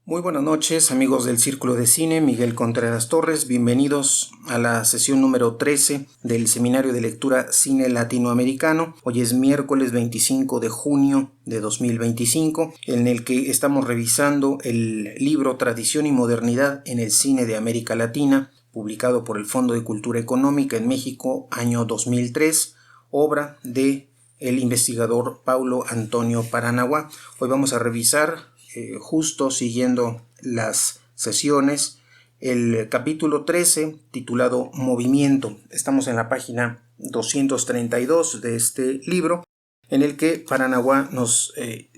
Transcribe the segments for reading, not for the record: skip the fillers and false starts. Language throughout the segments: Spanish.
Muy buenas noches, amigos del Círculo de Cine, Miguel Contreras Torres. Bienvenidos a la sesión número 13 del Seminario de Lectura Cine Latinoamericano. Hoy es miércoles 25 de junio de 2025, en el que estamos revisando el libro Tradición y Modernidad en el Cine de América Latina, publicado por el Fondo de Cultura Económica en México, año 2003, obra de el investigador Paulo Antonio Paranaguá. Hoy vamos a revisar, justo siguiendo las sesiones, el capítulo 13 titulado Movimiento. Estamos en la página 232 de este libro, en el que Paranaguá nos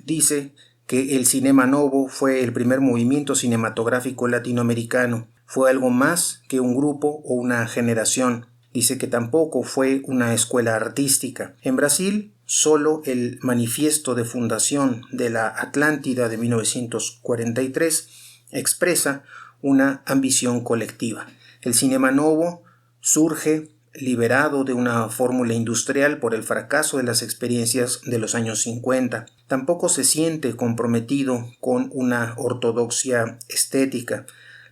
dice que el Cinema Novo fue el primer movimiento cinematográfico latinoamericano. Fue algo más que un grupo o una generación. Dice que tampoco fue una escuela artística. En Brasil, solo el manifiesto de fundación de la Atlántida de 1943 expresa una ambición colectiva. El Cinema Novo surge liberado de una fórmula industrial por el fracaso de las experiencias de los años 50. Tampoco se siente comprometido con una ortodoxia estética.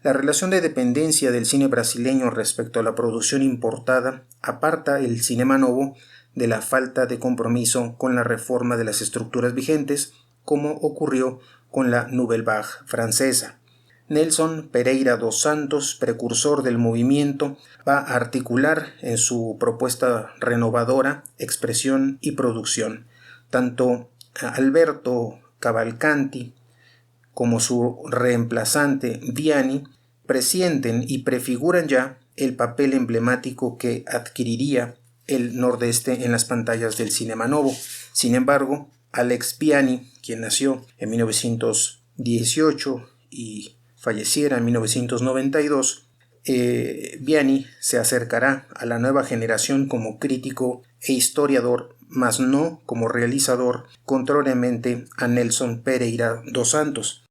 La relación de dependencia del cine brasileño respecto a la producción importada aparta el Cinema Novo de la falta de compromiso con la reforma de las estructuras vigentes, como ocurrió con la Nouvelle Vague francesa. Nelson Pereira dos Santos, precursor del movimiento, va a articular en su propuesta renovadora expresión y producción. Tanto Alberto Cavalcanti como su reemplazante Viani presienten y prefiguran ya el papel emblemático que adquiriría el Nordeste en las pantallas del Cinema Novo. Sin embargo, Alex Viani, quien nació en 1918 y falleciera en 1992, Viani se acercará a la nueva generación como crítico e historiador, mas no como realizador, contrariamente a Nelson Pereira dos Santos.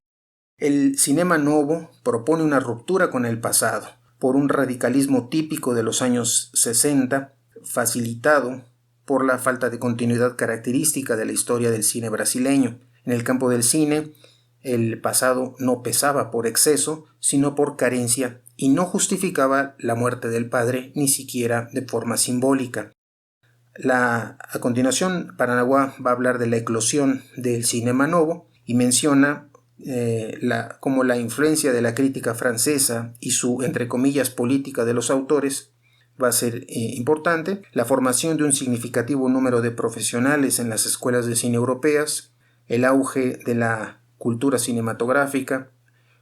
El Cinema Novo propone una ruptura con el pasado, por un radicalismo típico de los años 60, facilitado por la falta de continuidad característica de la historia del cine brasileño. En el campo del cine, el pasado no pesaba por exceso, sino por carencia, y no justificaba la muerte del padre ni siquiera de forma simbólica. A continuación, Paranaguá va a hablar de la eclosión del Cinema Novo y menciona como la influencia de la crítica francesa y su, entre comillas, política de los autores va a ser importante, la formación de un significativo número de profesionales en las escuelas de cine europeas, el auge de la cultura cinematográfica,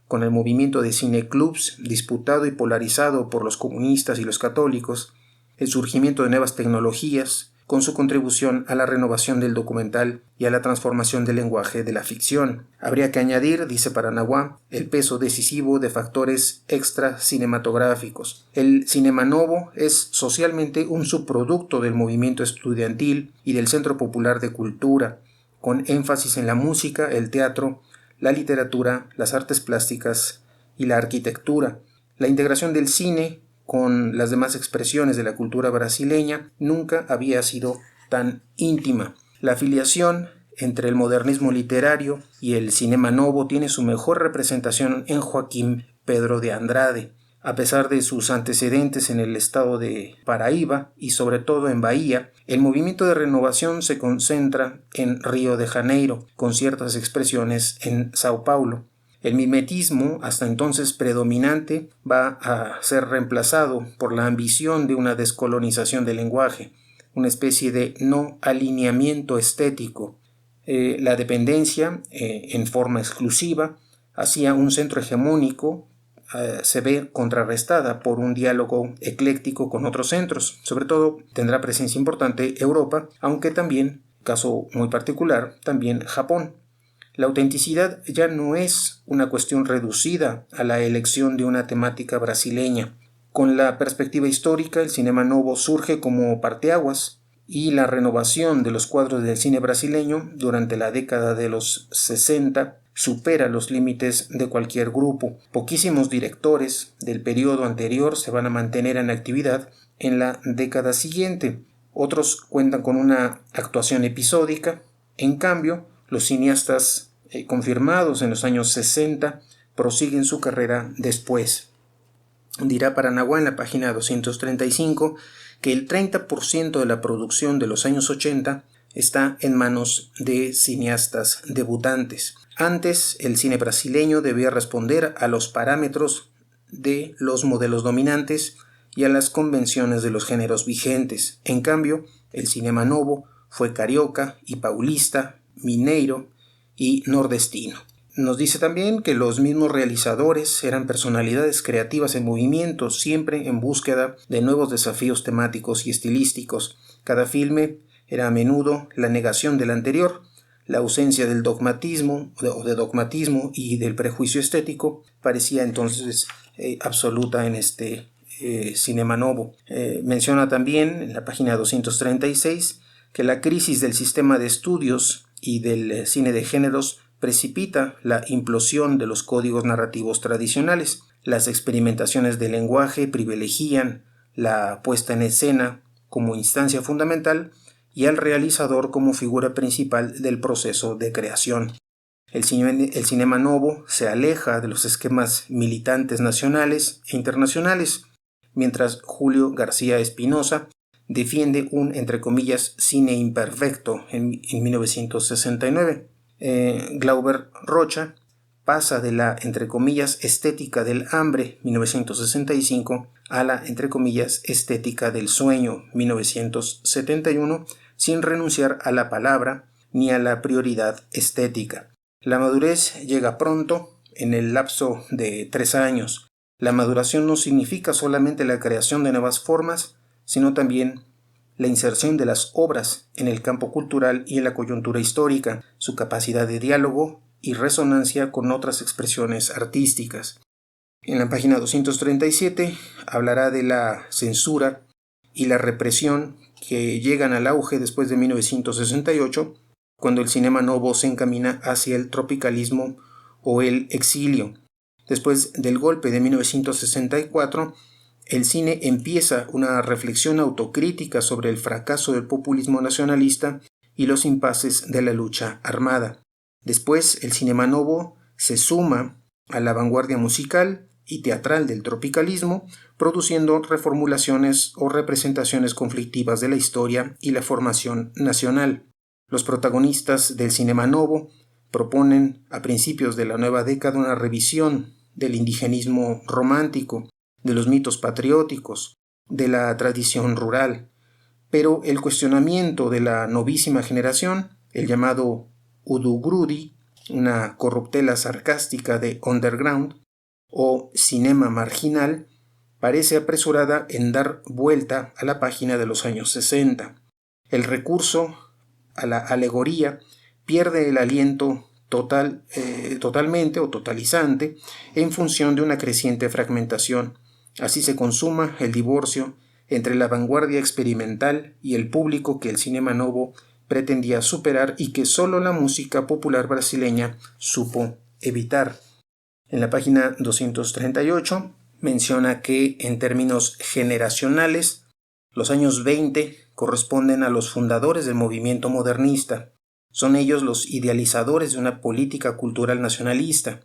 con el movimiento de cineclubs disputado y polarizado por los comunistas y los católicos, el surgimiento de nuevas tecnologías, con su contribución a la renovación del documental y a la transformación del lenguaje de la ficción. Habría que añadir, dice Paranaguá, el peso decisivo de factores extra cinematográficos. El Cinema Novo es socialmente un subproducto del movimiento estudiantil y del Centro Popular de Cultura, con énfasis en la música, el teatro, la literatura, las artes plásticas y la arquitectura. La integración del cine con las demás expresiones de la cultura brasileña nunca había sido tan íntima. La afiliación entre el modernismo literario y el Cinema Novo tiene su mejor representación en Joaquim Pedro de Andrade. A pesar de sus antecedentes en el estado de Paraíba y sobre todo en Bahía, el movimiento de renovación se concentra en Río de Janeiro, con ciertas expresiones en Sao Paulo. El mimetismo, hasta entonces predominante, va a ser reemplazado por la ambición de una descolonización del lenguaje, una especie de no alineamiento estético. La dependencia, en forma exclusiva, hacia un centro hegemónico se ve contrarrestada por un diálogo ecléctico con otros centros. Sobre todo tendrá presencia importante Europa, aunque también, caso muy particular, también Japón. La autenticidad ya no es una cuestión reducida a la elección de una temática brasileña. Con la perspectiva histórica, el Cinema Novo surge como parteaguas y la renovación de los cuadros del cine brasileño durante la década de los 60 supera los límites de cualquier grupo. Poquísimos directores del periodo anterior se van a mantener en actividad en la década siguiente. Otros cuentan con una actuación episódica. En cambio, los cineastas confirmados en los años 60 prosiguen su carrera después. Dirá Paranaguá en la página 235 que el 30% de la producción de los años 80 está en manos de cineastas debutantes. Antes, el cine brasileño debía responder a los parámetros de los modelos dominantes y a las convenciones de los géneros vigentes. En cambio, el cinema novo fue carioca y paulista, mineiro y nordestino. Nos dice también que los mismos realizadores eran personalidades creativas en movimiento, siempre en búsqueda de nuevos desafíos temáticos y estilísticos. Cada filme era a menudo la negación del anterior. La ausencia del dogmatismo y del prejuicio estético parecía entonces absoluta en este cinema novo. Menciona también en la página 236 que la crisis del sistema de estudios y del cine de géneros precipita la implosión de los códigos narrativos tradicionales. Las experimentaciones del lenguaje privilegian la puesta en escena como instancia fundamental y al realizador como figura principal del proceso de creación. El cinema novo se aleja de los esquemas militantes nacionales e internacionales, mientras Julio García Espinosa defiende un, entre comillas, cine imperfecto en 1969. Glauber Rocha pasa de la, entre comillas, estética del hambre, 1965, a la, entre comillas, estética del sueño, 1971, sin renunciar a la palabra ni a la prioridad estética. La madurez llega pronto, en el lapso de 3 años. La maduración no significa solamente la creación de nuevas formas, sino también la inserción de las obras en el campo cultural y en la coyuntura histórica, su capacidad de diálogo y resonancia con otras expresiones artísticas. En la página 237 hablará de la censura y la represión que llegan al auge después de 1968, cuando el cinema novo se encamina hacia el tropicalismo o el exilio. Después del golpe de 1964, el cine empieza una reflexión autocrítica sobre el fracaso del populismo nacionalista y los impases de la lucha armada. Después, el cinema novo se suma a la vanguardia musical y teatral del tropicalismo, produciendo reformulaciones o representaciones conflictivas de la historia y la formación nacional. Los protagonistas del cinema novo proponen a principios de la nueva década una revisión del indigenismo romántico, de los mitos patrióticos, de la tradición rural, pero el cuestionamiento de la novísima generación, el llamado Udugrudi, una corruptela sarcástica de underground, o cinema marginal, parece apresurada en dar vuelta a la página de los años 60. El recurso a la alegoría pierde el aliento totalmente o totalizante en función de una creciente fragmentación. Así se consuma el divorcio entre la vanguardia experimental y el público que el cinema novo pretendía superar y que solo la música popular brasileña supo evitar. En la página 238 menciona que en términos generacionales los años 20 corresponden a los fundadores del movimiento modernista. Son ellos los idealizadores de una política cultural nacionalista.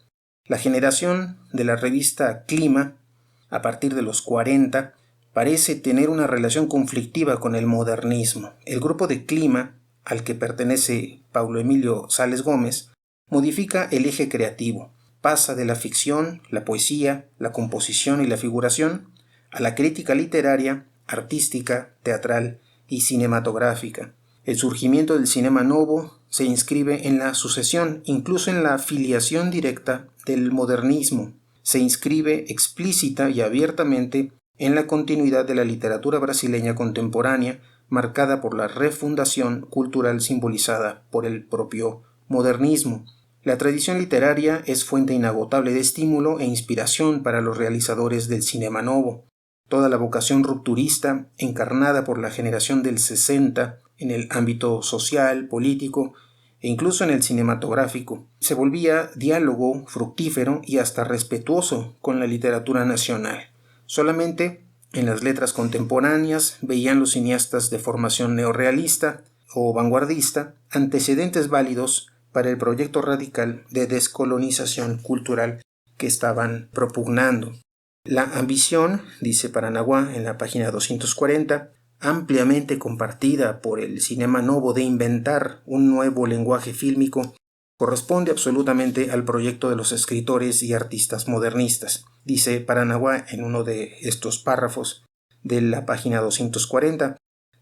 La generación de la revista Clima, a partir de los 40, parece tener una relación conflictiva con el modernismo. El grupo de Clima, al que pertenece Paulo Emilio Sales Gómez, modifica el eje creativo. Pasa de la ficción, la poesía, la composición y la figuración a la crítica literaria, artística, teatral y cinematográfica. El surgimiento del cinema novo se inscribe en la sucesión, incluso en la filiación directa del modernismo. Se inscribe explícita y abiertamente en la continuidad de la literatura brasileña contemporánea, marcada por la refundación cultural simbolizada por el propio modernismo. La tradición literaria es fuente inagotable de estímulo e inspiración para los realizadores del cinema novo. Toda la vocación rupturista, encarnada por la generación del 60 en el ámbito social, político e incluso en el cinematográfico, se volvía diálogo fructífero y hasta respetuoso con la literatura nacional. Solamente en las letras contemporáneas veían los cineastas de formación neorrealista o vanguardista antecedentes válidos para el proyecto radical de descolonización cultural que estaban propugnando. La ambición, dice Paranaguá en la página 240, ampliamente compartida por el Cinema Novo de inventar un nuevo lenguaje fílmico, corresponde absolutamente al proyecto de los escritores y artistas modernistas. Dice Paranaguá en uno de estos párrafos de la página 240,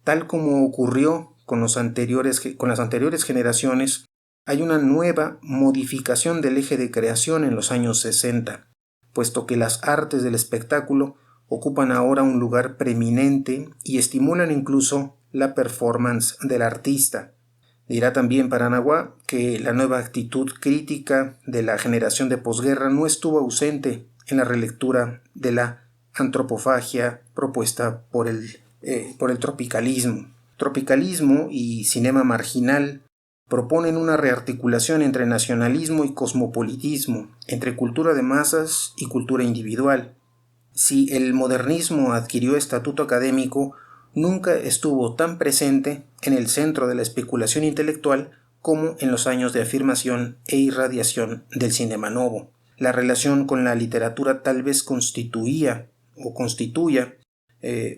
tal como ocurrió con las anteriores generaciones, hay una nueva modificación del eje de creación en los años 60, puesto que las artes del espectáculo ocupan ahora un lugar preeminente y estimulan incluso la performance del artista. Dirá también Paranaguá que la nueva actitud crítica de la generación de posguerra no estuvo ausente en la relectura de la antropofagia propuesta por el tropicalismo. Tropicalismo y cinema marginal proponen una rearticulación entre nacionalismo y cosmopolitismo, entre cultura de masas y cultura individual. Si el modernismo adquirió estatuto académico, nunca estuvo tan presente en el centro de la especulación intelectual como en los años de afirmación e irradiación del Cinema Novo. La relación con la literatura tal vez constituya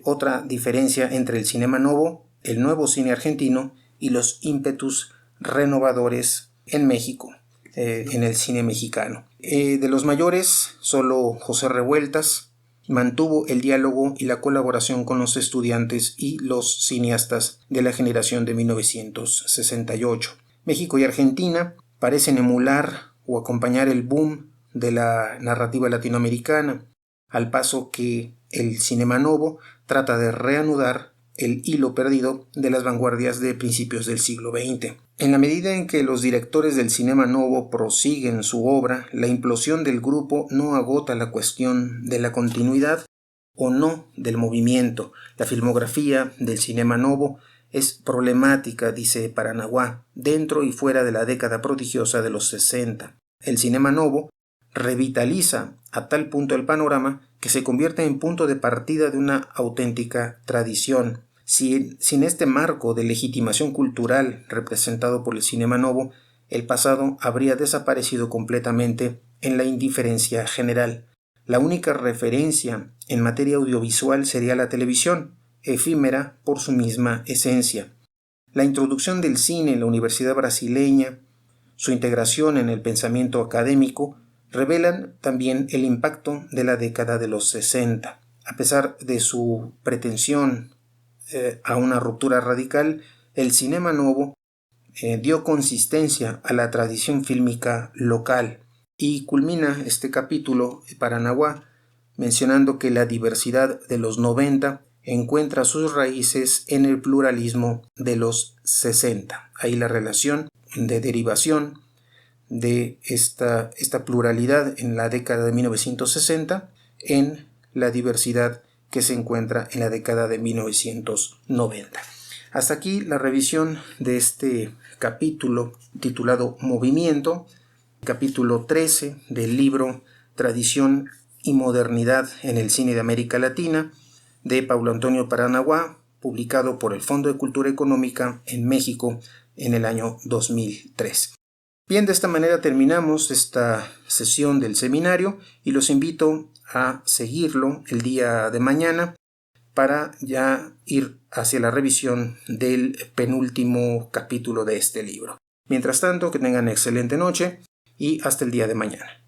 otra diferencia entre el Cinema Novo, el nuevo cine argentino y los ímpetus renovadores en México, en el cine mexicano. De los mayores, solo José Revueltas mantuvo el diálogo y la colaboración con los estudiantes y los cineastas de la generación de 1968. México y Argentina parecen emular o acompañar el boom de la narrativa latinoamericana, al paso que el Cinema Novo trata de reanudar el hilo perdido de las vanguardias de principios del siglo XX. En la medida en que los directores del Cinema Novo prosiguen su obra, la implosión del grupo no agota la cuestión de la continuidad o no del movimiento. La filmografía del Cinema Novo es problemática, dice Paranaguá, dentro y fuera de la década prodigiosa de los 60. El Cinema Novo revitaliza a tal punto el panorama que se convierte en punto de partida de una auténtica tradición. Sin este marco de legitimación cultural representado por el Cinema Novo, el pasado habría desaparecido completamente en la indiferencia general. La única referencia en materia audiovisual sería la televisión, efímera por su misma esencia. La introducción del cine en la Universidad Brasileña, su integración en el pensamiento académico, revelan también el impacto de la década de los 60. A pesar de su pretensión a una ruptura radical, el Cinema Novo dio consistencia a la tradición fílmica local y culmina este capítulo Paranaguá mencionando que la diversidad de los 90 encuentra sus raíces en el pluralismo de los 60. Ahí la relación de derivación de esta pluralidad en la década de 1960 en la diversidad que se encuentra en la década de 1990. Hasta aquí la revisión de este capítulo titulado Movimiento, capítulo 13 del libro Tradición y Modernidad en el Cine de América Latina, de Paulo Antonio Paranaguá, publicado por el Fondo de Cultura Económica en México en el año 2003. Bien, de esta manera terminamos esta sesión del seminario y los invito a seguirlo el día de mañana para ya ir hacia la revisión del penúltimo capítulo de este libro. Mientras tanto, que tengan excelente noche y hasta el día de mañana.